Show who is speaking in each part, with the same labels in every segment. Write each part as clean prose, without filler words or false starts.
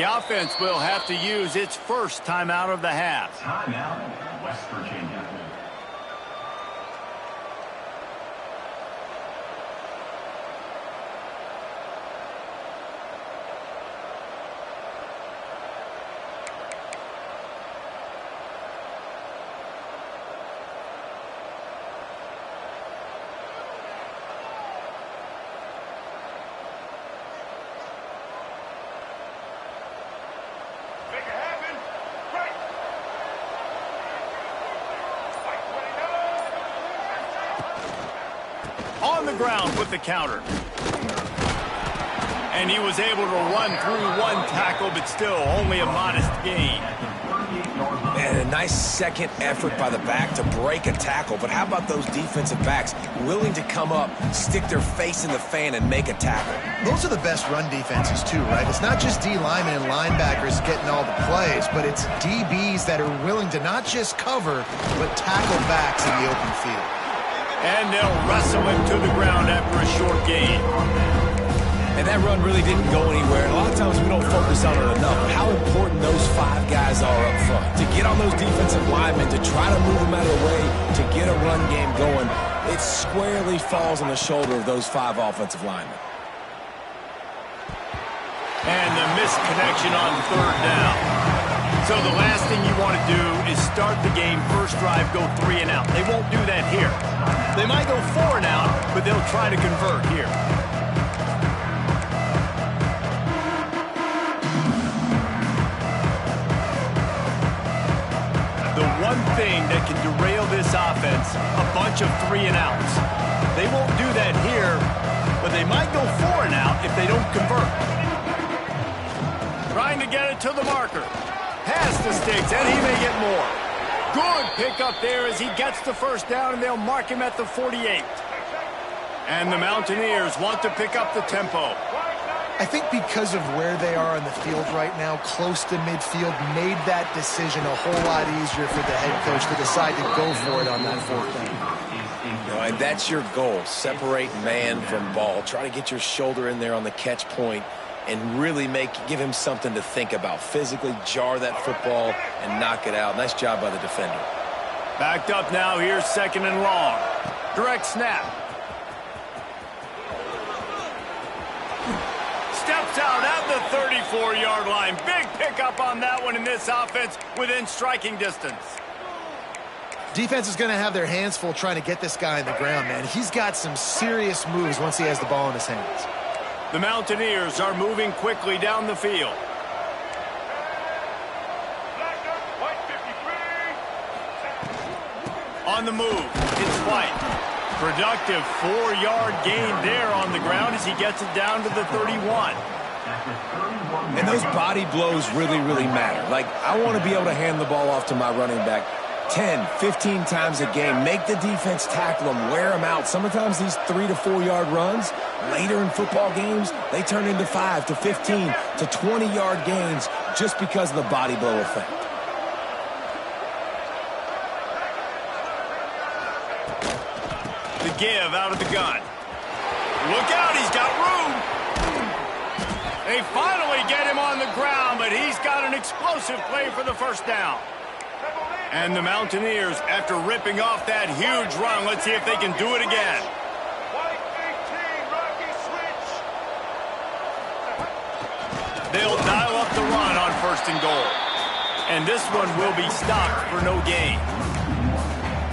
Speaker 1: The offense will have to use its first timeout of the half.
Speaker 2: Timeout, West Virginia.
Speaker 1: On the ground with the counter. And he was able to run through one tackle, but still only a modest gain.
Speaker 3: And a nice second effort by the back to break a tackle. But how about those defensive backs willing to come up, stick their face in the fan, and make a tackle?
Speaker 4: Those are the best run defenses too, right? It's not just D linemen and linebackers getting all the plays, but it's DBs that are willing to not just cover, but tackle backs in the open field.
Speaker 1: And they'll wrestle him to the ground after a short gain.
Speaker 3: And that run really didn't go anywhere. And a lot of times we don't focus on it enough. How important those 5 guys are up front. To get on those defensive linemen, to try to move them out of the way, to get a run game going, it squarely falls on the shoulder of those 5 offensive linemen.
Speaker 1: And the misconnection on third down. So the last thing you want to do is start the game, first drive, go 3 and out. They won't do that here. They might go 4 and out, but they'll try to convert here. The one thing that can derail this offense, a bunch of 3 and outs. They won't do that here, but they might go 4 and out if they don't convert. Trying to get it to the marker. Past the sticks, and he may get more. Good pickup there as he gets the first down, and they'll mark him at the 48. And the Mountaineers want to pick up the tempo.
Speaker 4: I think because of where they are on the field right now, close to midfield, made that decision a whole lot easier for the head coach to decide to go for it on that 4th down.
Speaker 3: And that's your goal. Separate man from ball. Try to get your shoulder in there on the catch point and really give him something to think about. Physically jar that football and knock it out. Nice job by the defender.
Speaker 1: Backed up now. Here's 2nd and long. Direct snap. Steps out at the 34-yard line. Big pickup on that one in this offense within striking distance.
Speaker 4: Defense is going to have their hands full trying to get this guy on the ground, man. He's got some serious moves once he has the ball in his hands.
Speaker 1: The Mountaineers are moving quickly down the field. On the move, it's White. Productive 4-yard gain there on the ground as he gets it down to the 31.
Speaker 3: And those body blows really, really matter. Like, I want to be able to hand the ball off to my running back 10, 15 times a game. Make the defense tackle them, wear them out. Sometimes these 3 to 4 yard runs, later in football games, they turn into 5 to 15 to 20-yard gains just because of the body blow effect.
Speaker 1: The give out of the gun. Look out, he's got room. They finally get him on the ground, but he's got an explosive play for the first down. And the Mountaineers, after ripping off that huge run, let's see if they can do it again. They'll dial up the run on 1st and goal. And this one will be stopped for no gain.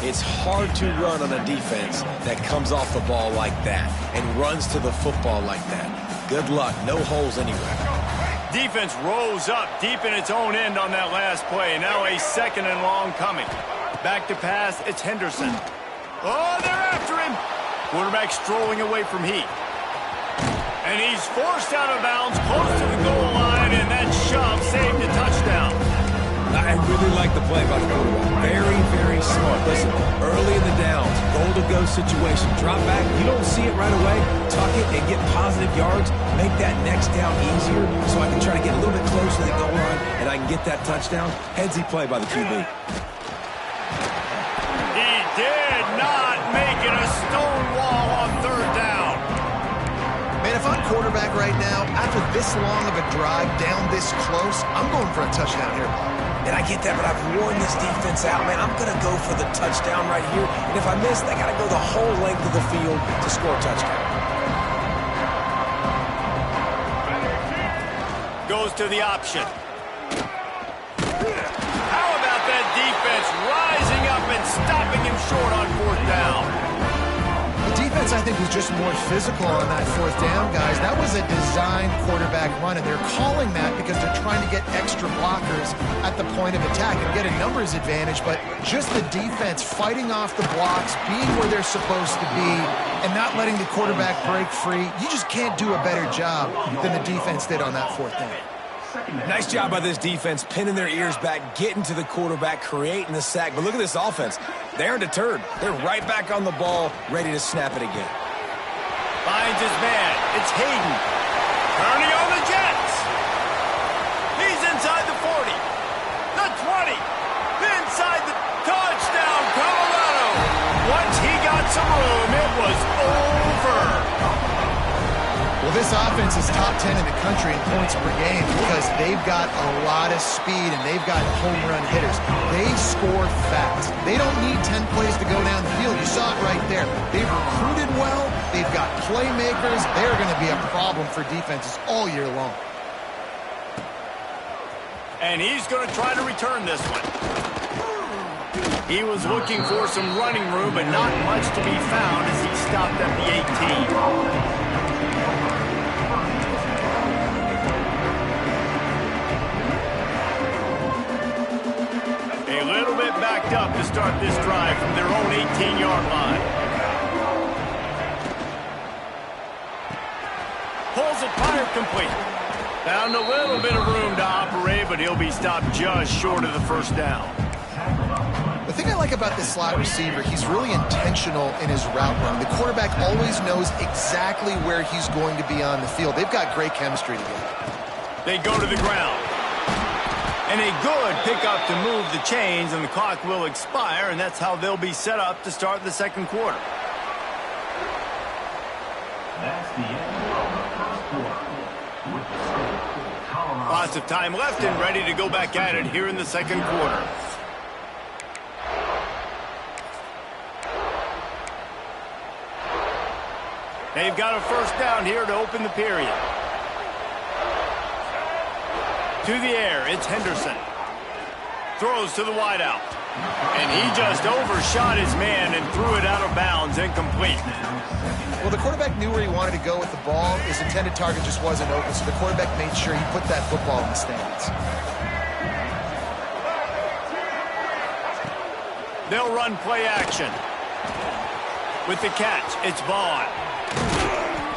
Speaker 3: It's hard to run on a defense that comes off the ball like that and runs to the football like that. Good luck. No holes anywhere.
Speaker 1: Defense rolls up deep in its own end on that last play. Now a 2nd and long coming. Back to pass, it's Henderson. Oh, they're after him. Quarterback strolling away from heat. And he's forced out of bounds close to the goal line, and that shove saved a touchdown.
Speaker 3: I really like the play by the quarterback. Very, very smart. Listen, early in the downs, goal-to-go situation. Drop back. You don't see it right away. Tuck it and get positive yards. Make that next down easier so I can try to get a little bit closer to the goal line and I can get that touchdown. Headsy play by the QB.
Speaker 1: He did not make it a stone wall on 3rd down.
Speaker 4: Man, if I'm quarterback right now, after this long of a drive down this close, I'm going for a touchdown here, Bob.
Speaker 3: And I get that, but I've worn this defense out, man. I'm going to go for the touchdown right here. And if I miss, they got to go the whole length of the field to score a touchdown.
Speaker 1: Goes to the option. How about that defense rising up and stopping him short on 4th down?
Speaker 4: The defense, I think, was just more physical on that 4th down, guys. That was a designed quarterback run, and they're calling that because they're trying to get extra blockers at the point of attack and get a numbers advantage, but just the defense fighting off the blocks, being where they're supposed to be, and not letting the quarterback break free. You just can't do a better job than the defense did on that 4th down.
Speaker 3: Nice job by this defense, pinning their ears back, getting to the quarterback, creating the sack. But look at this offense. They're deterred. They're right back on the ball, ready to snap it again.
Speaker 1: Finds his man. It's Hayden. Turning on the Jets. He's inside the 40. The 20. Inside the touchdown, Colorado. Once he got some room, it was over.
Speaker 4: Well, this offense is top 10 in the country in points per game because they've got a lot of speed and they've got home run hitters. They score fast. They don't need 10 plays to go down the field. You saw it right there. They've recruited well. They've got playmakers. They're going to be a problem for defenses all year long.
Speaker 1: And he's going to try to return this one. He was looking for some running room, but not much to be found as he stopped at the 18. A little bit backed up to start this drive from their own 18-yard line. Pulls it fire complete. Found a little bit of room to operate, but he'll be stopped just short of the 1st down.
Speaker 4: The thing I like about this slot receiver, he's really intentional in his route run. The quarterback always knows exactly where he's going to be on the field. They've got great chemistry together.
Speaker 1: They go to the ground. And a good pickup to move the chains, and the clock will expire, and that's how they'll be set up to start the 2nd quarter.
Speaker 2: That's the end of the 1st quarter. With the score, Colorado.
Speaker 1: Lots of time left and ready to go back at it here in the 2nd quarter. They've got a 1st down here to open the period. To the air, it's Henderson. Throws to the wideout. And he just overshot his man and threw it out of bounds, incomplete.
Speaker 4: Well, the quarterback knew where he wanted to go with the ball. His intended target just wasn't open, so the quarterback made sure he put that football in the stands.
Speaker 1: They'll run play action. With the catch, it's Vaughn.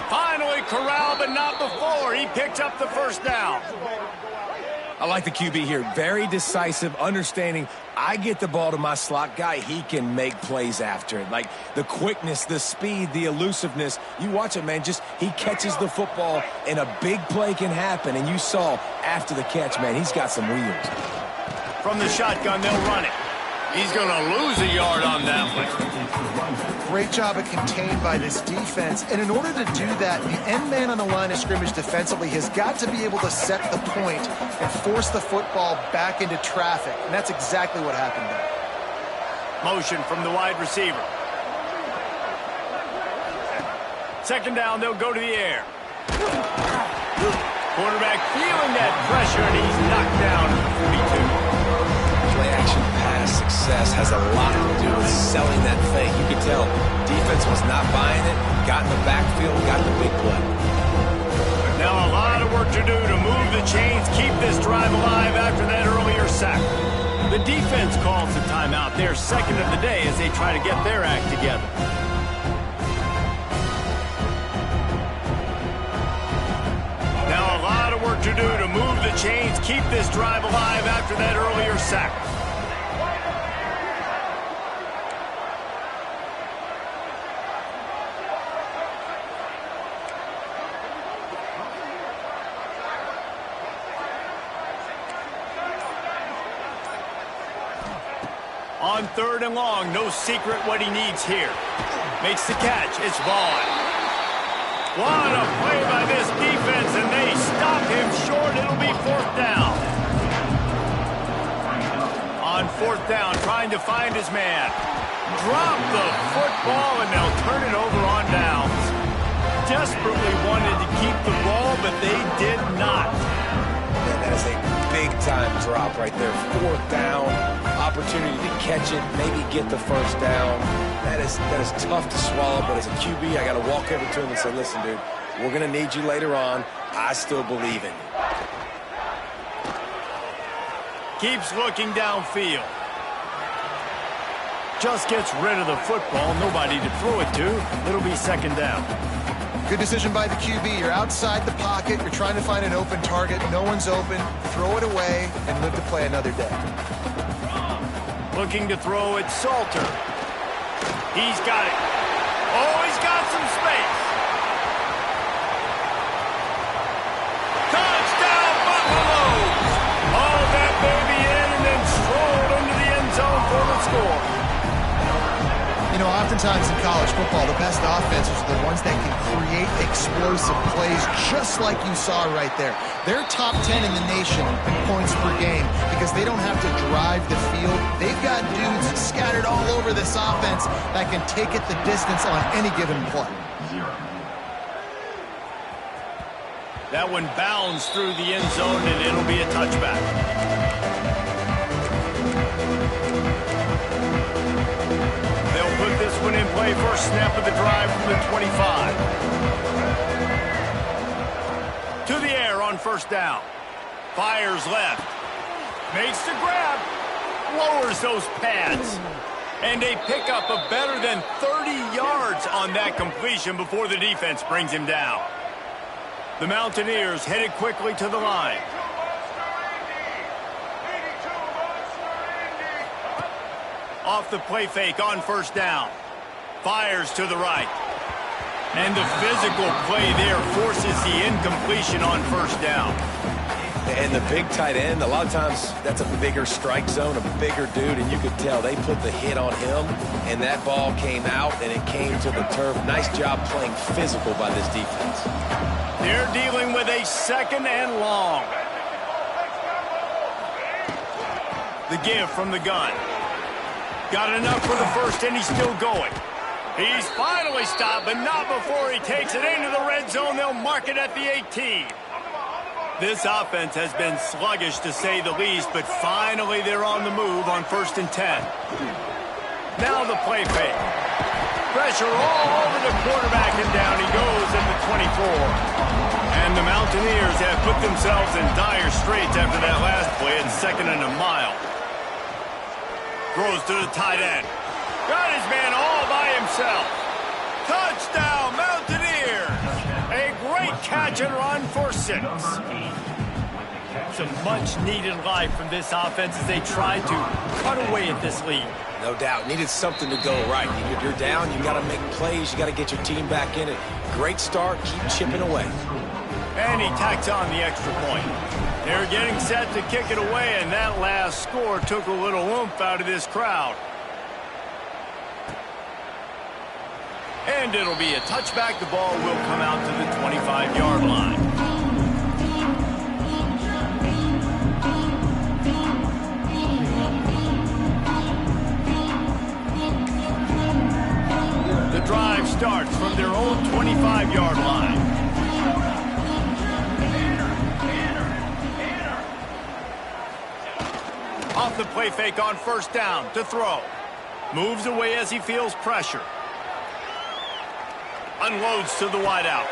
Speaker 1: Finally corralled, but not before. He picked up the 1st down.
Speaker 3: I like the QB here. Very decisive, understanding I get the ball to my slot guy, he can make plays after it. Like the quickness, the speed, the elusiveness. You watch it, man. Just he catches the football and a big play can happen. And you saw after the catch, man, he's got some wheels.
Speaker 1: From the shotgun, they'll run it. He's going to lose a yard on that one.
Speaker 4: Great job of contained by this defense. And in order to do that, the end man on the line of scrimmage defensively has got to be able to set the point and force the football back into traffic. And that's exactly what happened there.
Speaker 1: Motion from the wide receiver. 2nd down, they'll go to the air. Quarterback feeling that pressure, and he's knocked down at the 42.
Speaker 3: Play-action pass success has a lot to do with selling that fake. You could tell defense was not buying it, got in the backfield, got the big play.
Speaker 1: Now a lot of work to do to move the chains, keep this drive alive after that earlier sack. The defense calls the timeout, their 2nd of the day as they try to get their act together. Now a lot of work to do to move the chains, keep this drive alive after that earlier sack. On 3rd and long, no secret what he needs here. Makes the catch, it's Vaughn. What a play by this defense, and they stop him short. It'll be 4th down. On 4th down, trying to find his man. Drop the football, and they'll turn it over on downs. Desperately wanted to keep the ball, but they did not.
Speaker 3: Man, that is a big-time drop right there. 4th down, opportunity to catch it, maybe get the 1st down. That is tough to swallow, but as a QB, I got to walk over to him and say, listen, dude, we're going to need you later on. I still believe in you.
Speaker 1: Keeps looking downfield. Just gets rid of the football. Nobody to throw it to. It'll be 2nd down.
Speaker 4: Good decision by the QB. You're outside the pocket. You're trying to find an open target. No one's open. Throw it away and live to play another day.
Speaker 1: Looking to throw it, Salter. He's got it. Oh, he's got some space. Touchdown, Buffaloes! Haul that baby in and then stroll into the end zone for the score.
Speaker 4: You know, oftentimes in college football, the best offenses are the ones that can create explosive plays just like you saw right there. They're top 10 in the nation in points per game because they don't have to drive the field. They've got dudes scattered all over this offense that can take it the distance on any given play.
Speaker 1: That one bounds through the end zone, and it'll be a touchback. They'll put this one in play. First snap of the drive from the 25. To the air on 1st down. Fires left. Makes the grab. Lowers those pads. And they pick up a better than 30 yards on that completion before the defense brings him down. The Mountaineers headed quickly to the line. Off the play fake on 1st down. Fires to the right. And the physical play there forces the incompletion on 1st down.
Speaker 3: And the big tight end, a lot of times that's a bigger strike zone, a bigger dude, and you could tell they put the hit on him, and that ball came out, and it came to the turf. Nice job playing physical by this defense.
Speaker 1: They're dealing with a 2nd and long. The give from the gun. Got enough for the 1st, and he's still going. He's finally stopped, but not before he takes it into the red zone. They'll mark it at the 18. This offense has been sluggish, to say the least, but finally they're on the move on 1st and 10. Now the play fake. Pressure all over the quarterback, and down he goes at the 24. And the Mountaineers have put themselves in dire straits after that last play at 2nd and a mile. Throws to the tight end. Got his man all by himself. Touchdown, Mountaineers! A great catch and run for 6. Some much-needed life from this offense as they tried to cut away at this lead.
Speaker 3: No doubt. Needed something to go right. You're down. You got to make plays. You got to get your team back in it. Great start. Keep chipping away.
Speaker 1: And he tacks on the extra point. They're getting set to kick it away, and that last score took a little oomph out of this crowd. And it'll be a touchback. The ball will come out to the 25-yard line. The drive starts from their own 25-yard line. Off the play fake on 1st down to throw. Moves away as he feels pressure. Unloads to the wideout.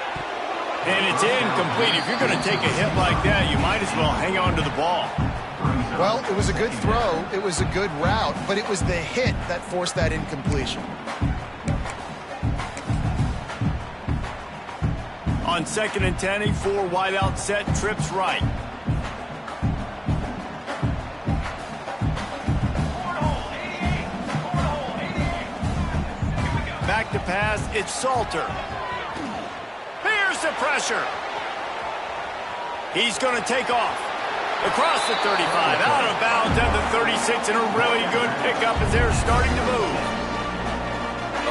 Speaker 1: And it's incomplete. If you're going to take a hit like that, you might as well hang on to the ball.
Speaker 4: Well, it was a good throw. It was a good route, but it was the hit that forced that incompletion.
Speaker 1: On 2nd and 10, a 4 wideout set, trips right. Back to pass, it's Salter. Here's the pressure. He's going to take off. Across the 35, out of bounds at the 36, and a really good pickup as they're starting to move.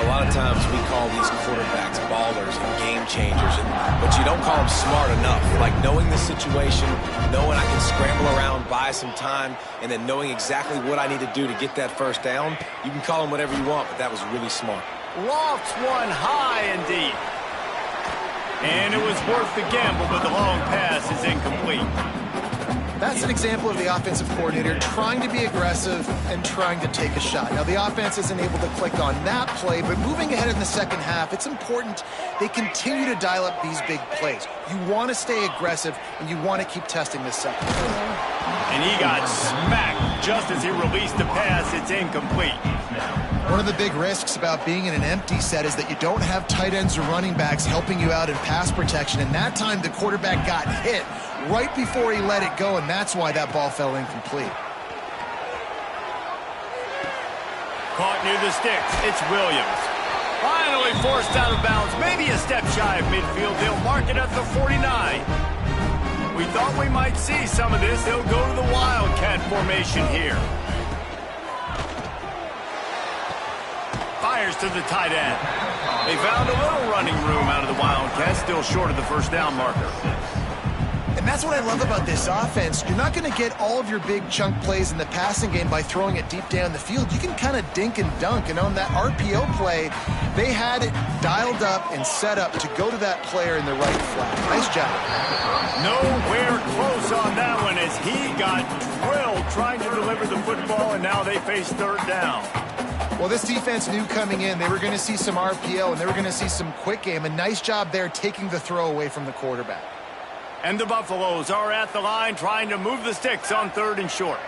Speaker 3: a lot of times we call these quarterbacks ballers and game changers, but you don't call them smart enough. Like knowing the situation, knowing I can scramble around, buy some time, and then knowing exactly what I need to do to get that first down. You can call them whatever you want, but that was really smart.
Speaker 1: Lofts one high and deep. And it was worth the gamble, but the long pass is incomplete.
Speaker 4: That's an example of the offensive coordinator trying to be aggressive and trying to take a shot. Now, the offense isn't able to click on that play, but moving ahead in the second half, it's important they continue to dial up these big plays. You want to stay aggressive, and you want to keep testing this second.
Speaker 1: And he got smacked just as he released the pass. It's incomplete.
Speaker 4: One of the big risks about being in an empty set is that you don't have tight ends or running backs helping you out in pass protection. And that time, the quarterback got hit right before he let it go, and that's why that ball fell incomplete.
Speaker 1: Caught near the sticks. It's Williams. Finally forced out of bounds. Maybe a step shy of midfield. They'll mark it at the 49. We thought we might see some of this. They'll go to the Wildcat formation here. Fires to the tight end. They found a little running room out of the Wildcats, still short of the first down marker.
Speaker 4: And that's what I love about this offense. You're not going to get all of your big chunk plays in the passing game by throwing it deep down the field. You can kind of dink and dunk. And on that RPO play, they had it dialed up and set up to go to that player in the right flat. Nice job.
Speaker 1: Nowhere close on that one as he got drilled trying to deliver the football, and now they face third down.
Speaker 4: Well, this defense knew coming in they were going to see some RPO and they were going to see some quick game. A nice job there taking the throw away from the quarterback.
Speaker 1: And the Buffaloes are at the line trying to move the sticks on third and short.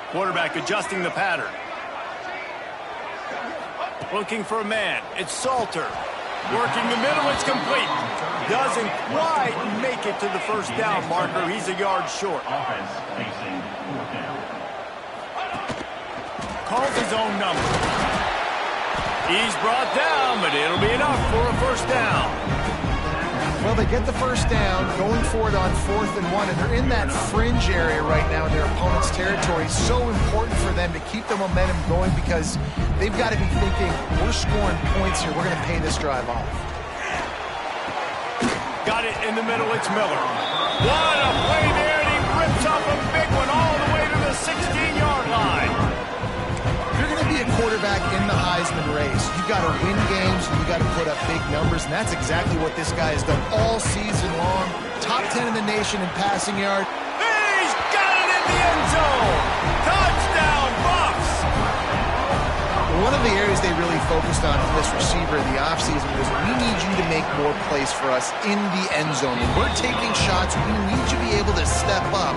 Speaker 1: Quarterback adjusting the pattern. Looking for a man. It's Salter. Working the middle. It's complete. Doesn't quite make it to the first down marker. He's a yard short.
Speaker 2: Offense facing fourth down.
Speaker 1: Calls his own number. He's brought down, but it'll be enough for a first down.
Speaker 4: Well, they get the first down, going for it on 4th and 1, and they're in that fringe area right now in their opponent's territory. So important for them to keep the momentum going because they've got to be thinking, we're scoring points here. We're going to pay this drive off.
Speaker 1: Got it in the middle. It's Miller. What a play there, and he rips off a big one all the way to the 16-yard line.
Speaker 4: You're going to be a quarterback in the Heisman race. You've got to win games, and you've got to put up big numbers, and that's exactly what this guy has done all season long. Top 10 in the nation in passing yard.
Speaker 1: He's got it in the end zone. Touchdown, Buffs.
Speaker 4: One of the areas they really focused on for this receiver in the offseason was we need you to make more plays for us in the end zone. When we're taking shots, we need you to be able to step up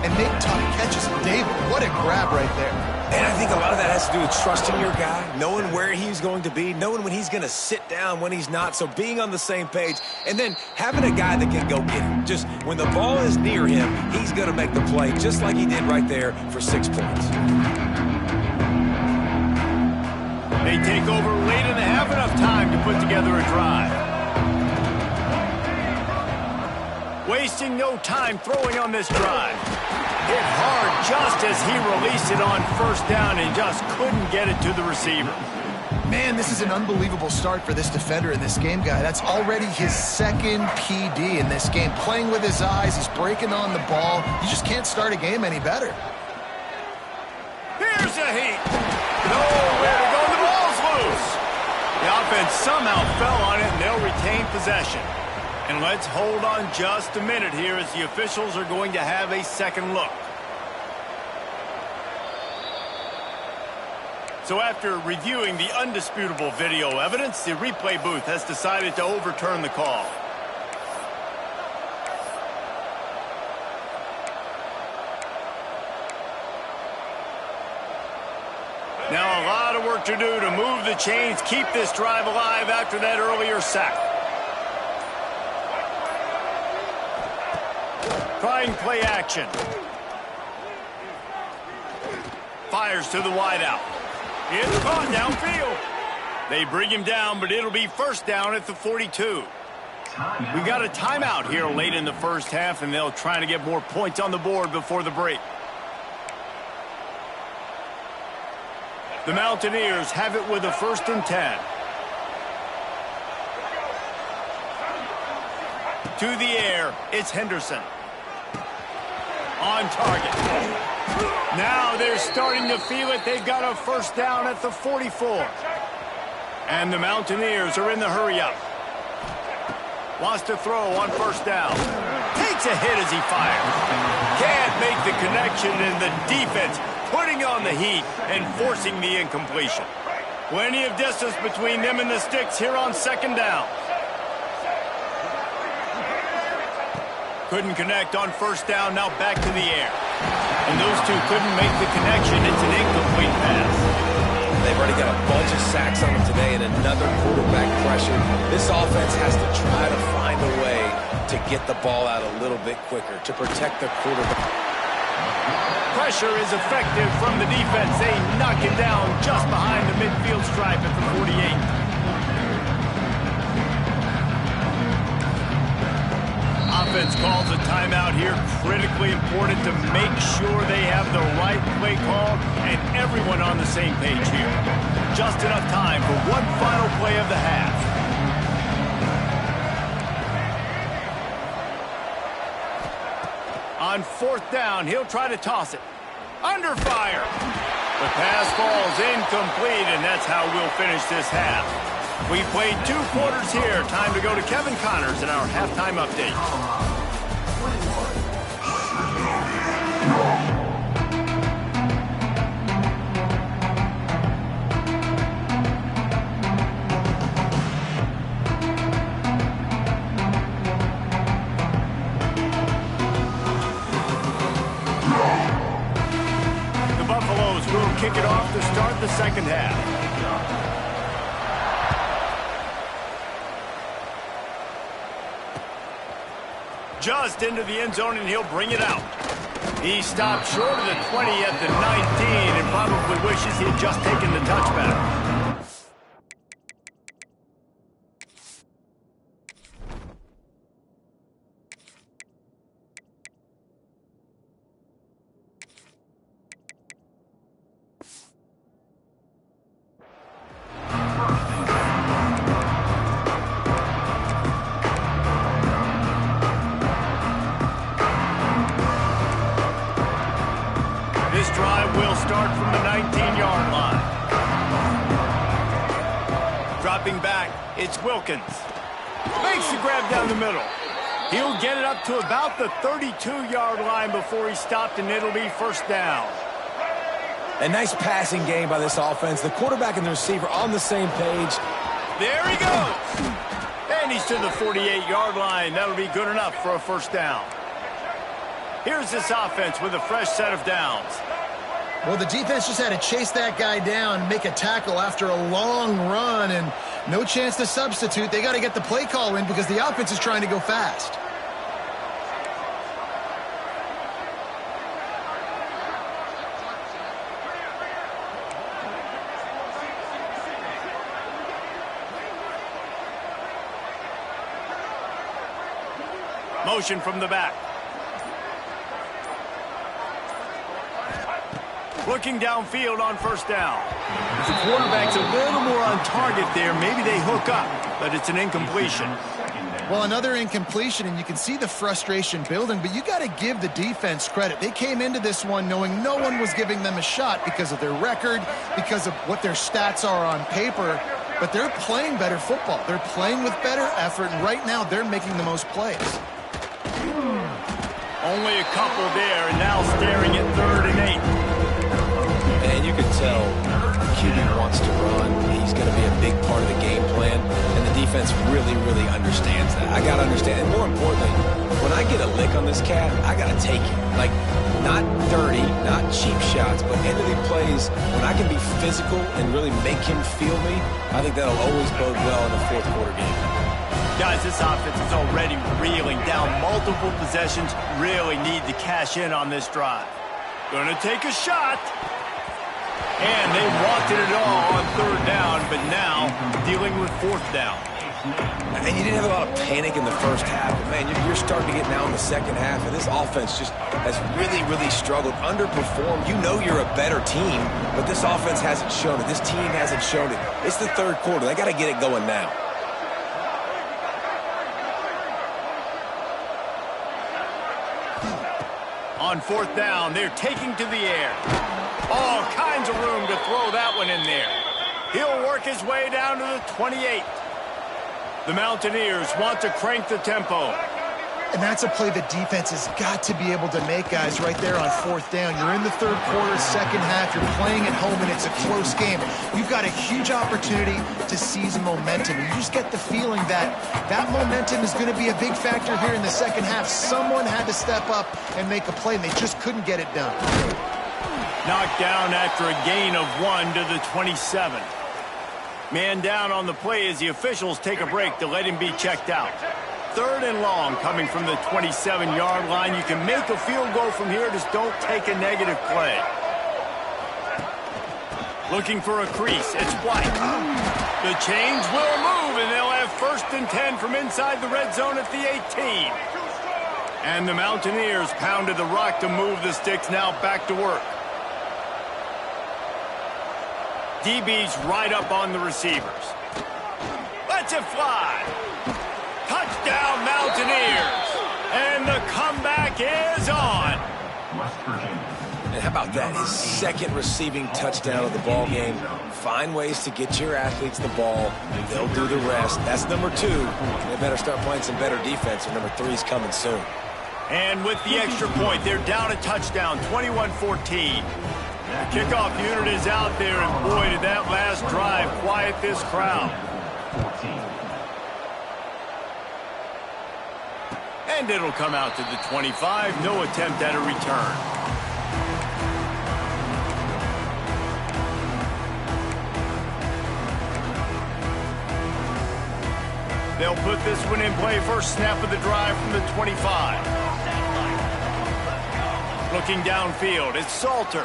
Speaker 4: and make tough catches. David, what a grab right there.
Speaker 3: And I think a lot of that has to do with trusting your guy, knowing where he's going to be, knowing when he's going to sit down, when he's not, so being on the same page, and then having a guy that can go get him. Just when the ball is near him, he's going to make the play, just like he did right there for 6 points.
Speaker 1: They take over late in the half, enough time to put together a drive. Wasting no time throwing on this drive. Hit hard just as he released it on first down and just couldn't get it to the receiver.
Speaker 4: Man, this is an unbelievable start for this defender in this game, guy. That's already his second PD in this game. Playing with his eyes, he's breaking on the ball. You just can't start a game any better.
Speaker 1: Here's a heat. Nowhere to go. The ball's loose. The offense somehow fell on it, and they'll retain possession. And let's hold on just a minute here as the officials are going to have a second look. So after reviewing the undisputable video evidence, the replay booth has decided to overturn the call. Now a lot of work to do to move the chains, keep this drive alive after that earlier sack. Trying play action. Fires to the wideout. It's caught downfield. They bring him down, but it'll be first down at the 42. We got a timeout here late in the first half, and they'll try to get more points on the board before the break. The Mountaineers have it with a 1st and 10. To the air, it's Henderson. On target. Now they're starting to feel it. They've got a first down at the 44. And the Mountaineers are in the hurry-up. Wants to throw on first down. Takes a hit as he fires. Can't make the connection, and the defense putting on the heat and forcing the incompletion. Plenty of distance between them and the sticks here on second down. Couldn't connect on first down, now back to the air. And those two couldn't make the connection. It's an incomplete pass.
Speaker 3: They've already got a bunch of sacks on them today and another quarterback pressure. This offense has to try to find a way to get the ball out a little bit quicker to protect the quarterback.
Speaker 1: Pressure is effective from the defense. They knock him down just behind the midfield stripe at the 48. Offense calls a timeout here. Critically important to make sure they have the right play call and everyone on the same page here. Just enough time for one final play of the half. On fourth down, he'll try to toss it. Under fire. The pass falls incomplete, and that's how we'll finish this half. We played 2 quarters here. Time to go to Kevin Connors in our halftime update. The Buffaloes will kick it off to start the second half. Just into the end zone, and he'll bring it out. He stopped short of the 20 at the 19 and probably wishes he had just taken the touchback. This drive will start from the 19-yard line. Dropping back, it's Wilkins. Makes the grab down the middle. He'll get it up to about the 32-yard line before he stopped, and it'll be first down.
Speaker 3: A nice passing game by this offense. The quarterback and the receiver on the same page.
Speaker 1: There he goes. And he's to the 48-yard line. That'll be good enough for a first down. Here's this offense with a fresh set of downs.
Speaker 4: Well, the defense just had to chase that guy down, make a tackle after a long run, and no chance to substitute. They got to get the play call in because the offense is trying to go fast.
Speaker 1: Motion from the back. Looking downfield on first down. If the quarterback's a little more on target there, maybe they hook up, but it's an incompletion.
Speaker 4: Well, another incompletion, and you can see the frustration building, but you got to give the defense credit. They came into this one knowing no one was giving them a shot because of their record, because of what their stats are on paper, but they're playing better football. They're playing with better effort, and right now they're making the most plays.
Speaker 1: Only a couple there, and now staring at 3rd and 8.
Speaker 3: And you can tell QB wants to run. He's going to be a big part of the game plan, and the defense really, really understands that. I got to understand, and more importantly, when I get a lick on this cat, I got to take it. Like, not dirty, not cheap shots, but end of the plays, when I can be physical and really make him feel me, I think that'll always bode well in the 4th quarter game.
Speaker 1: Guys, this offense is already reeling down multiple possessions. Really need to cash in on this drive. Gonna take a shot. And they wanted it all on 3rd down, but now dealing with 4th down.
Speaker 3: And you didn't have a lot of panic in the first half, but man, you're starting to get now in the second half, and this offense just has really, really struggled, underperformed. You know you're a better team, but this offense hasn't shown it. This team hasn't shown it. It's the 3rd quarter. They got to get it going now.
Speaker 1: On fourth down, they're taking to the air. All kinds of room to throw that one in there. He'll work his way down to the 28. The Mountaineers want to crank the tempo.
Speaker 4: And that's a play the defense has got to be able to make, guys, right there on fourth down. You're in the third quarter, second half. You're playing at home, and it's a close game. You've got a huge opportunity to seize momentum. You just get the feeling that that momentum is going to be a big factor here in the second half. Someone had to step up and make a play, and they just couldn't get it done.
Speaker 1: Knocked down after a gain of 1 to the 27. Man down on the play as the officials take a break to let him be checked out. Third and long coming from the 27-yard line. You can make a field goal from here, just don't take a negative play. Looking for a crease, it's White. The chains will move, and they'll have first and 10 from inside the red zone at the 18. And the Mountaineers pounded the rock to move the sticks, now back to work. DB's right up on the receivers. Lets it fly. Touchdown, Mountaineers. And the comeback is on.
Speaker 2: West Virginia.
Speaker 3: And how about that? His second receiving touchdown of the ball game. Find ways to get your athletes the ball. They'll do the rest. That's number 2. They better start playing some better defense, or number 3 is coming soon.
Speaker 1: And with the extra point, they're down a touchdown, 21-14. The kickoff unit is out there, and boy, did that last drive quiet this crowd.
Speaker 2: 14.
Speaker 1: And it'll come out to the 25. No attempt at a return. They'll put this one in play. First snap of the drive from the 25. Looking downfield, it's Salter.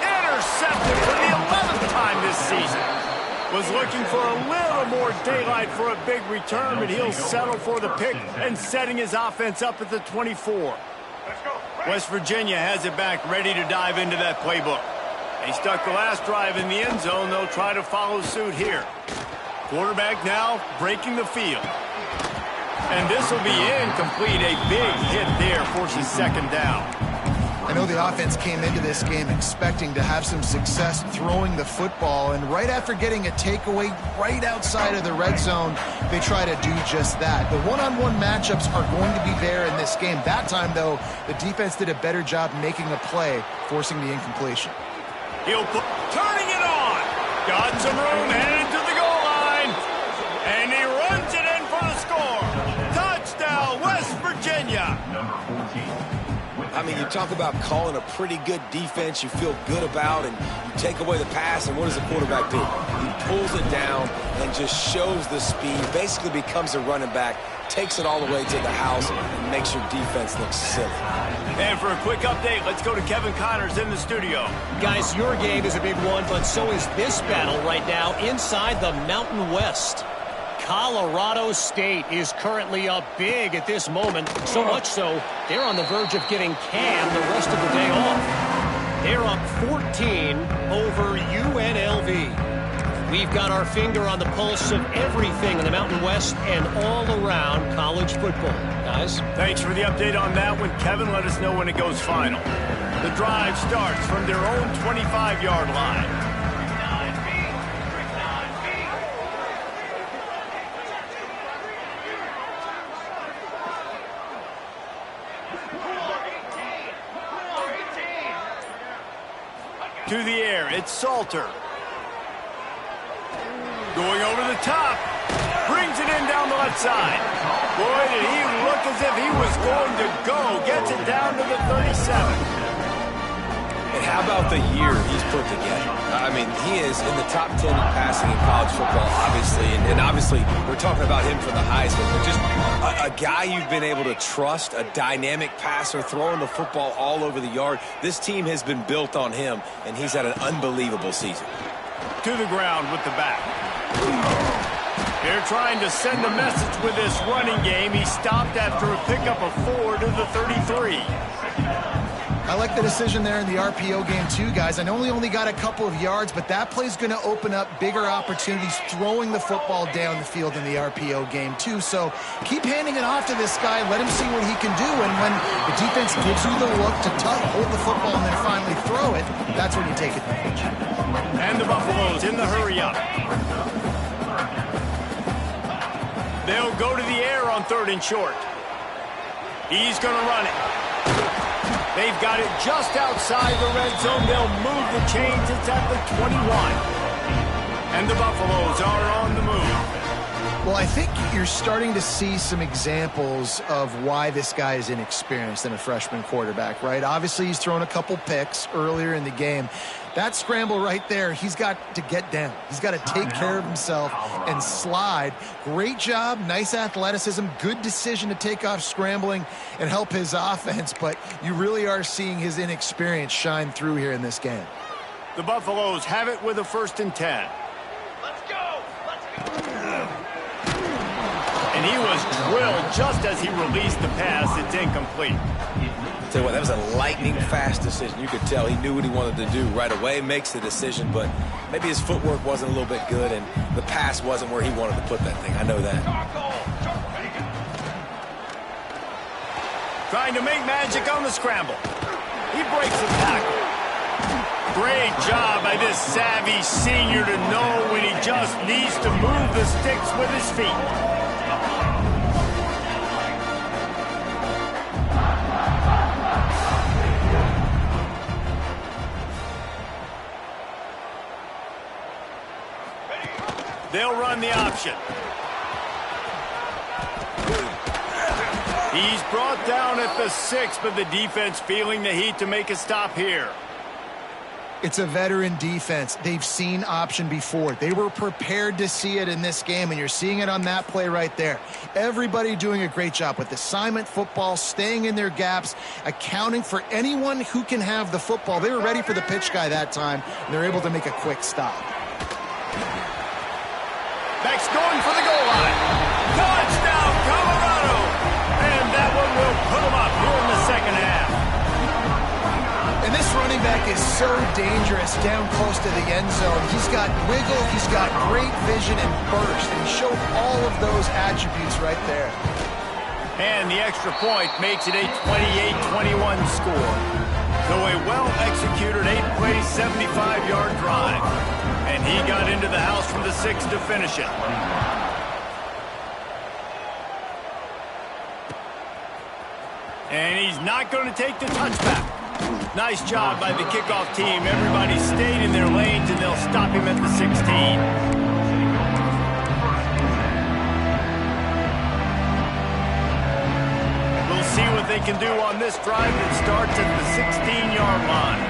Speaker 1: Intercepted for the 11th time this season. Was looking for a little more daylight for a big return, but he'll settle for the pick and setting his offense up at the 24. West Virginia has it back, ready to dive into that playbook. They stuck the last drive in the end zone. They'll try to follow suit here. Quarterback now breaking the field. And this will be incomplete. A big hit there forces second down.
Speaker 4: I know the offense came into this game expecting to have some success throwing the football, and right after getting a takeaway right outside of the red zone, they try to do just that. The one-on-one matchups are going to be there in this game. That time, though, the defense did a better job making a play, forcing the incompletion.
Speaker 1: Turning it on. Got some room, headed to the goal line. And he runs it in for the score. Touchdown, West Virginia.
Speaker 2: Number 14.
Speaker 3: I mean, you talk about calling a pretty good defense you feel good about, and you take away the pass, and what does the quarterback do? He pulls it down and just shows the speed, basically becomes a running back, takes it all the way to the house, and makes your defense look silly.
Speaker 1: And for a quick update, let's go to Kevin Connors in the studio.
Speaker 5: Guys, your game is a big one, but so is this battle right now inside the Mountain West. Colorado State is currently up big at this moment, so much so they're on the verge of getting Cam the rest of the day off. They're up 14 over UNLV. We've got our finger on the pulse of everything in the Mountain West and all around college football. Guys?
Speaker 1: Thanks for the update on that one, Kevin. Let us know when it goes final. The drive starts from their own 25-yard line. To the air, it's Salter. Going over the top. Brings it in down the left side. Boy, did he look as if he was going to go. Gets it down to the 37.
Speaker 3: And how about the year he's put together? I mean, he is in the top 10 in passing in college football, obviously. And obviously, we're talking about him for the Heisman. But just a guy you've been able to trust, a dynamic passer, throwing the football all over the yard. This team has been built on him, and he's had an unbelievable season.
Speaker 1: To the ground with the back. They're trying to send a message with this running game. He stopped after a pickup of 4 to the 33.
Speaker 4: I like the decision there in the RPO game too, guys. I know he only got a couple of yards, but that play's going to open up bigger opportunities throwing the football down the field in the RPO game too. So keep handing it off to this guy. Let him see what he can do. And when the defense gives you the look to hold the football and then finally throw it, that's when you take advantage.
Speaker 1: And the Buffaloes in the hurry up. They'll go to the air on 3rd and short. He's going to run it. They've got it just outside the red zone. They'll move the chains. It's at the 21. And the Buffaloes are on the move.
Speaker 4: Well, I think you're starting to see some examples of why this guy is inexperienced in a freshman quarterback, right? Obviously, he's thrown a couple picks earlier in the game. That scramble right there, he's got to get down. He's got to take care of himself and slide. Great job, nice athleticism, good decision to take off scrambling and help his offense, but you really are seeing his inexperience shine through here in this game.
Speaker 1: The Buffaloes have it with a 1st and 10. And he was drilled just as he released the pass. It's incomplete.
Speaker 3: Tell you what, that was a lightning-fast decision. You could tell he knew what he wanted to do right away, makes the decision, but maybe his footwork wasn't a little bit good, and the pass wasn't where he wanted to put that thing. I know that.
Speaker 1: Trying to make magic on the scramble. He breaks the tackle. Great job by this savvy senior to know when he just needs to move the sticks with his feet. They'll run the option. He's brought down at the 6, but the defense feeling the heat to make a stop here.
Speaker 4: It's a veteran defense. They've seen option before. They were prepared to see it in this game, and you're seeing it on that play right there. Everybody doing a great job with assignment football, staying in their gaps, accounting for anyone who can have the football. They were ready for the pitch guy that time, and they're able to make a quick stop.
Speaker 1: Beck's going for the goal line. Touchdown, Colorado! And that one will put them up here in the 2nd half.
Speaker 4: And this running back is so dangerous down close to the end zone. He's got wiggle, he's got great vision and burst, and he showed all of those attributes right there.
Speaker 1: And the extra point makes it a 28-21 score. So a well-executed 8-play, 75-yard drive. And he got into the house from the 6 to finish it. And he's not going to take the touchback. Nice job by the kickoff team. Everybody stayed in their lanes, and they'll stop him at the 16. We'll see what they can do on this drive that starts at the 16-yard line.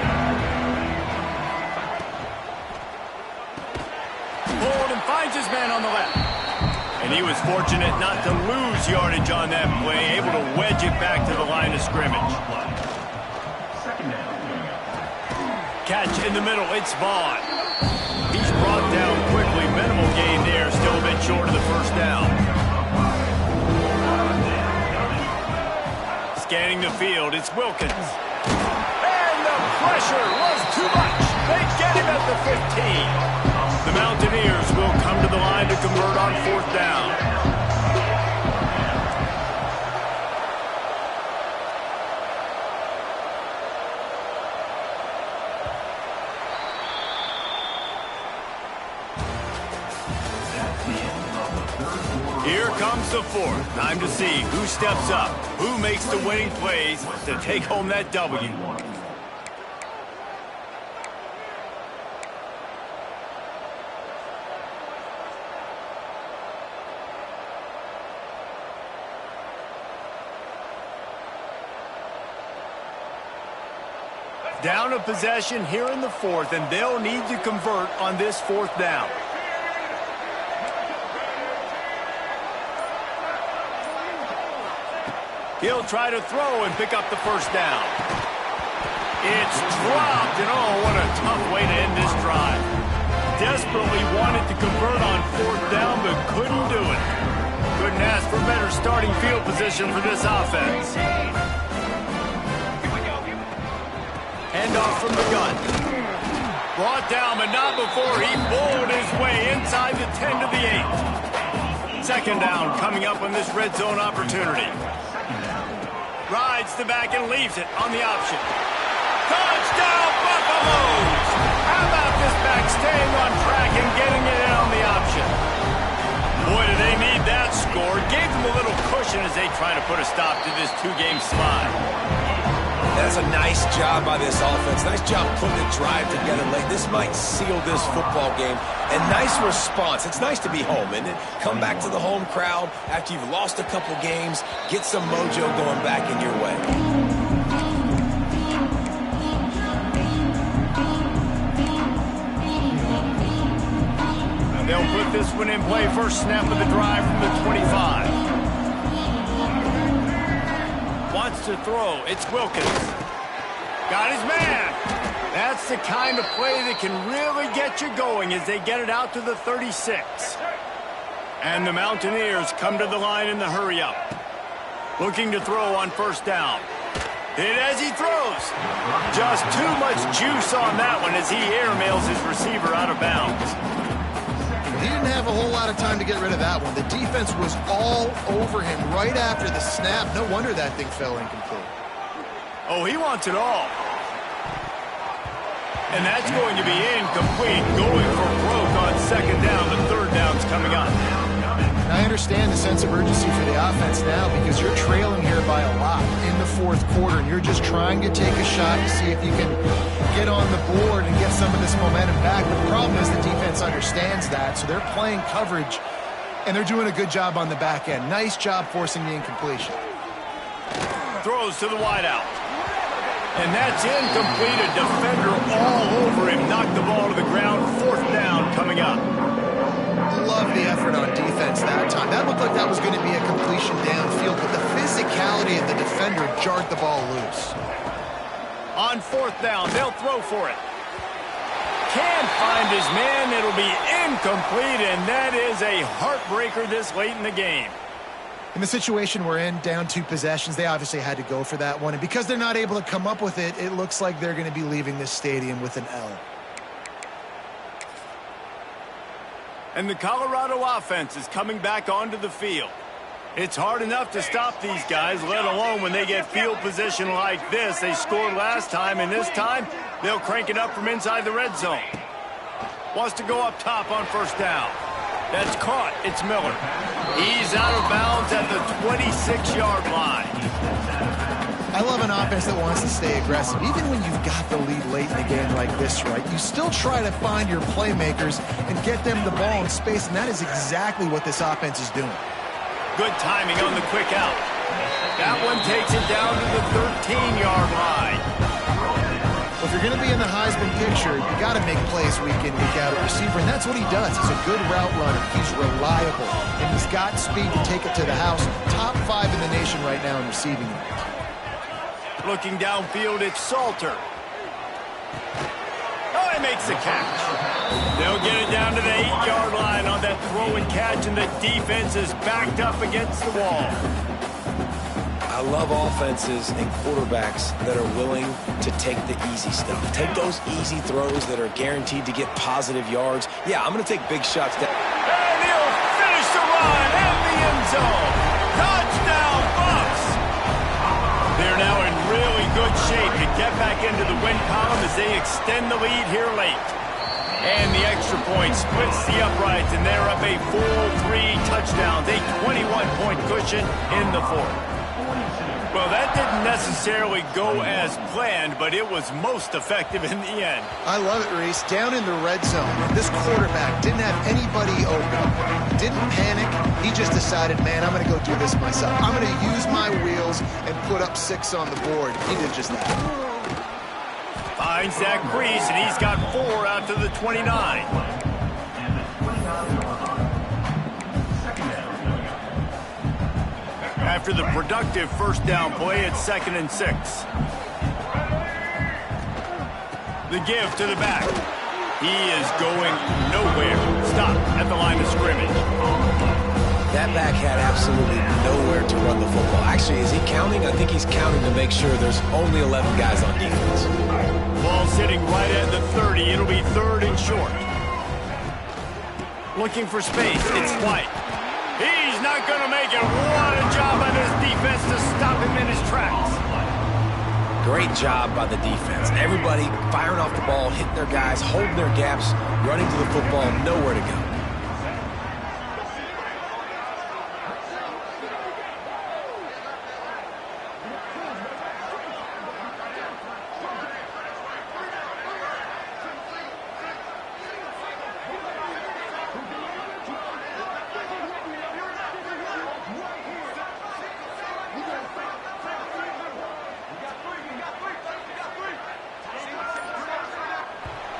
Speaker 1: Pulled and finds his man on the left. And he was fortunate not to lose yardage on that play, able to wedge it back to the line of scrimmage. Catch in the middle, it's Vaughn. He's brought down quickly, minimal gain there, still a bit short of the 1st down. Scanning the field, it's Wilkins. And the pressure was too much. They get him at the 15. The Mountaineers will come to the line to convert on 4th down. Here comes the 4th. Time to see who steps up, who makes the winning plays to take home that W. Down a possession here in the 4th, and they'll need to convert on this 4th down. He'll try to throw and pick up the 1st down. It's dropped, and oh, what a tough way to end this drive. Desperately wanted to convert on 4th down, but couldn't do it. Couldn't ask for better starting field position for this offense. Handoff from the gun. Brought down, but not before he bowled his way inside the 10 to the 8. Second down coming up on this red zone opportunity. Rides the back and leaves it on the option. Touchdown, Buffaloes! How about this back staying on track and getting it in on the option? Boy, do they need that score. Gave them a little cushion as they try to put a stop to this two-game slide.
Speaker 3: That's a nice job by this offense. Nice job putting the drive together late. This might seal this football game. And nice response. It's nice to be home, isn't it? Come back to the home crowd after you've lost a couple games. Get some mojo going back in your way.
Speaker 1: And they'll put this one in play. First snap of the drive from the 25. Wants to throw. It's Wilkins. Got his man. That's the kind of play that can really get you going as they get it out to the 36. And the Mountaineers come to the line in the hurry-up. Looking to throw on first down. Hit as he throws. Just too much juice on that one as he airmails his receiver out of bounds.
Speaker 4: He didn't have a whole lot of time to get rid of that one. The defense was all over him right after the snap. No wonder that thing fell incomplete.
Speaker 1: Oh, he wants it all. And that's going to be incomplete. Going for broke on second down. The third down's coming up.
Speaker 4: I understand the sense of urgency for the offense now because you're trailing here by a lot in the fourth quarter, and you're just trying to take a shot to see if you can get on the board and get some of this momentum back. But the problem is the defense understands that, so they're playing coverage, and they're doing a good job on the back end. Nice job forcing the incompletion.
Speaker 1: Throws to the wideout. And that's incomplete. A defender all over him. Knocked the ball to the ground. Fourth down coming up.
Speaker 4: Love the effort on defense that time. That looked like that was going to be a completion downfield, but the physicality of the defender jarred the ball loose.
Speaker 1: On fourth down, they'll throw for it. Can't find his man. It'll be incomplete, and that is a heartbreaker this late in the game.
Speaker 4: In the situation we're in, down 2 possessions, they obviously had to go for that one. And because they're not able to come up with it, it looks like they're going to be leaving this stadium with an L.
Speaker 1: And the Colorado offense is coming back onto the field. It's hard enough to stop these guys, let alone when they get field position like this. They scored last time, and this time they'll crank it up from inside the red zone. Wants to go up top on first down. That's caught. It's Miller. He's out of bounds at the 26-yard line.
Speaker 4: I love an offense that wants to stay aggressive. Even when you've got the lead late in a game like this, right, you still try to find your playmakers and get them the ball in space, and that is exactly what this offense is doing.
Speaker 1: Good timing on the quick out. That one takes it down to the 13-yard line.
Speaker 4: Well, if you're going to be in the Heisman picture, you got to make plays week in, week out at receiver, and that's what he does. He's a good route runner. He's reliable, and he's got speed to take it to the house. Top 5 in the nation right now in receiving yards.
Speaker 1: Looking downfield, it's Salter. Oh, he makes the catch. They'll get it down to the 8-yard line on that throw and catch, and the defense is backed up against the wall.
Speaker 3: I love offenses and quarterbacks that are willing to take the easy stuff. Take those easy throws that are guaranteed to get positive yards. Yeah, I'm going to take big shots.
Speaker 1: And he'll finish the run and the end zone. Touchdown, Bucks! They're now in really good shape to get back into the win column as they extend the lead here late. And the extra point splits the uprights, and they're up a full 3 touchdowns, a 21-point cushion in the fourth. Well, that didn't necessarily go as planned, but it was most effective in the end.
Speaker 4: I love it, Reese. Down in the red zone, this quarterback didn't have anybody open. Didn't panic. He just decided, man, I'm going to go do this myself. I'm going to use my wheels and put up 6 on the board. He did just that.
Speaker 1: Finds that crease, and he's got 4 out to the 29. After the productive first down play, it's 2nd and 6. The give to the back. He is going nowhere. Stop at the line of scrimmage.
Speaker 3: That back had absolutely nowhere to run the football. Actually, is he counting? I think he's counting to make sure there's only 11 guys on defense.
Speaker 1: It'll be 3rd and short. Looking for space. It's White. He's not going to make it. What a job by this defense to stop him in his tracks.
Speaker 3: Great job by the defense. Everybody firing off the ball, hitting their guys, holding their gaps, running to the football, nowhere to go.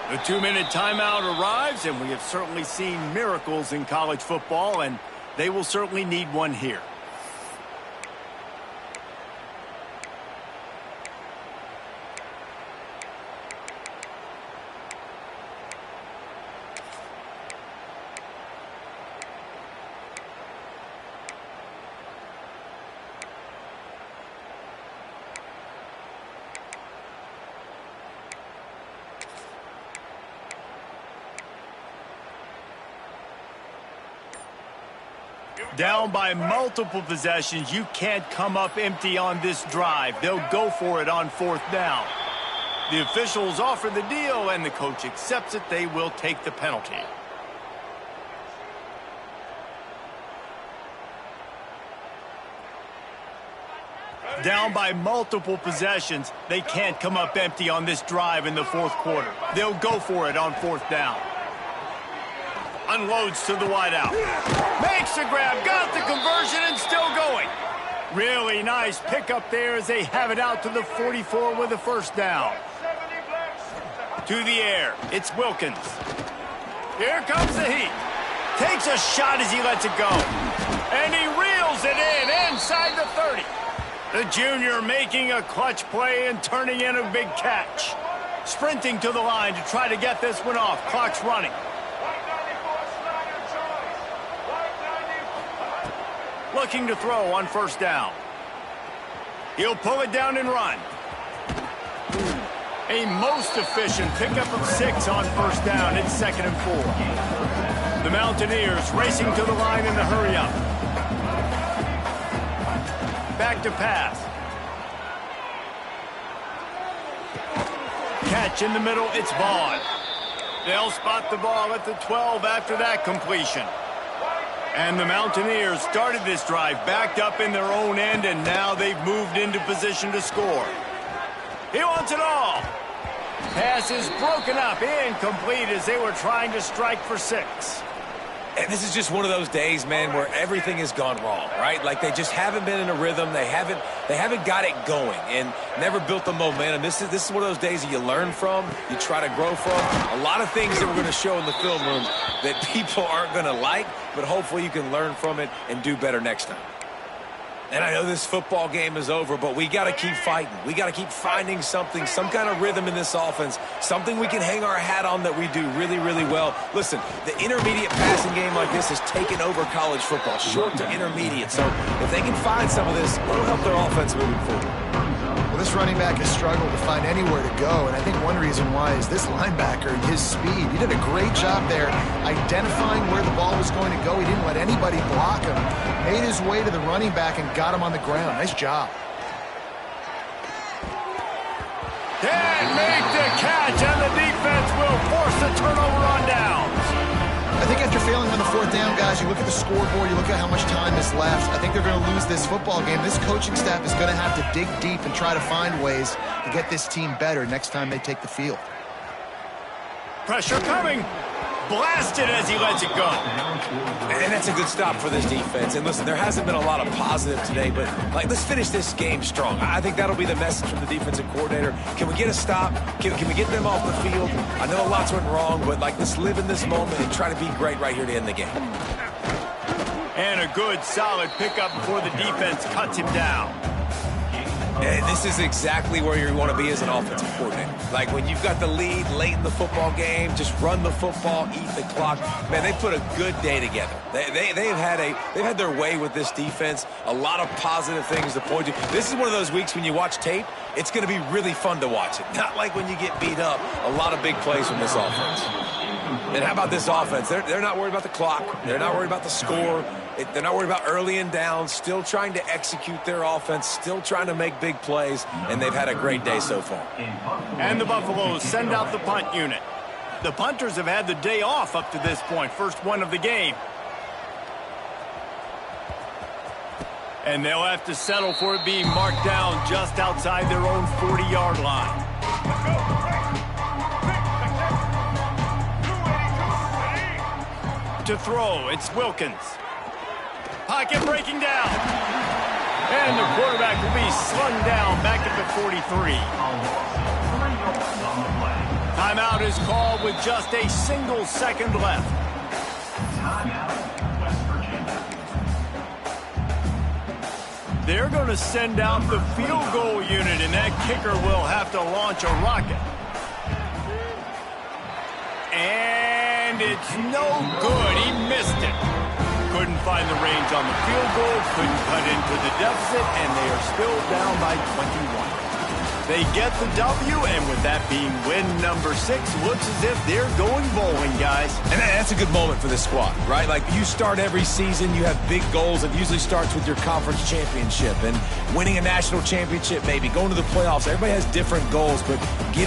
Speaker 1: The 2-minute timeout arrives, and we have certainly seen miracles in college football, and they will certainly need one here. Down by multiple possessions, you can't come up empty on this drive. They'll go for it on 4th down. The officials offer the deal, and the coach accepts it. They will take the penalty. Down by multiple possessions, they can't come up empty on this drive in the 4th quarter. They'll go for it on 4th down. Unloads to the wideout. Makes the grab, got the conversion, and still going. Really nice pickup there as they have it out to the 44 with a 1st down. To the air, it's Wilkins. Here comes the heat. Takes a shot as he lets it go. And he reels it in inside the 30. The junior making a clutch play and turning in a big catch. Sprinting to the line to try to get this one off. Clock's running. Looking to throw on 1st down. He'll pull it down and run. A most efficient pickup of 6 on 1st down. It's 2nd and 4. The Mountaineers racing to the line in the hurry up. Back to pass. Catch in the middle. It's Vaughn. They'll spot the ball at the 12 after that completion. And the Mountaineers started this drive backed up in their own end, and now they've moved into position to score. He wants it all. Pass is broken up, incomplete as they were trying to strike for 6.
Speaker 3: And this is just one of those days, man, where everything has gone wrong, right? Like they just haven't been in a rhythm. They haven't got it going and never built the momentum. This is one of those days that you learn from, you try to grow from. A lot of things that we're going to show in the film room that people aren't going to like, but hopefully you can learn from it and do better next time. And I know this football game is over, but we got to keep fighting. We got to keep finding something, some kind of rhythm in this offense, something we can hang our hat on that we do really, really well. Listen, the intermediate passing game like this has taken over college football, short to intermediate. So if they can find some of this, it'll help their offense moving forward.
Speaker 4: Well, this running back has struggled to find anywhere to go, and I think one reason why is this linebacker and his speed. He did a great job there identifying where the ball was going to go. He didn't let anybody block him. Made his way to the running back and got him on the ground. Nice job.
Speaker 1: Can't make the catch, and the defense will force the turnover on downs.
Speaker 4: I think after failing on the 4th down, guys, you look at the scoreboard, you look at how much time is left. I think they're going to lose this football game. This coaching staff is going to have to dig deep and try to find ways to get this team better next time they take the field.
Speaker 1: Pressure coming. Blasted as he lets it go.
Speaker 3: And that's a good stop for this defense. And listen, there hasn't been a lot of positive today, but let's finish this game strong. I think that'll be the message from the defensive coordinator. Can we get a stop? Can we get them off the field? I know a lot's went wrong, but let's live in this moment and try to be great right here to end the game.
Speaker 1: And a good, solid pickup before the defense cuts him down.
Speaker 3: And this is exactly where you want to be as an offensive coordinator. Like when you've got the lead late in the football game, just run the football, eat the clock. Man, they put a good day together. They've had their way with this defense. A lot of positive things to point to. This is one of those weeks when you watch tape, it's going to be really fun to watch it. Not like when you get beat up. A lot of big plays from this offense. And how about this offense? They're not worried about the clock. They're not worried about the score. They're not worried about early and down. Still trying to execute their offense. Still trying to make big plays. And they've had a great day so far.
Speaker 1: And the Buffaloes send out the punt unit. The punters have had the day off up to this point. First one of the game. And they'll have to settle for it being marked down just outside their own 40-yard line. To throw, it's Wilkins. Pocket breaking down. And the quarterback will be slung down back at the 43. Timeout is called with just a single second left. They're going to send out the field goal unit, and that kicker will have to launch a rocket. And it's no good. He missed it. Couldn't find the range on the field goal, couldn't cut into the deficit, and they are still down by 21. They get the W, and with that being win number 6, looks as if they're going bowling, guys.
Speaker 3: And that's a good moment for this squad, right? Like, you start every season, you have big goals. It usually starts with your conference championship and winning a national championship, maybe going to the playoffs. Everybody has different goals, but getting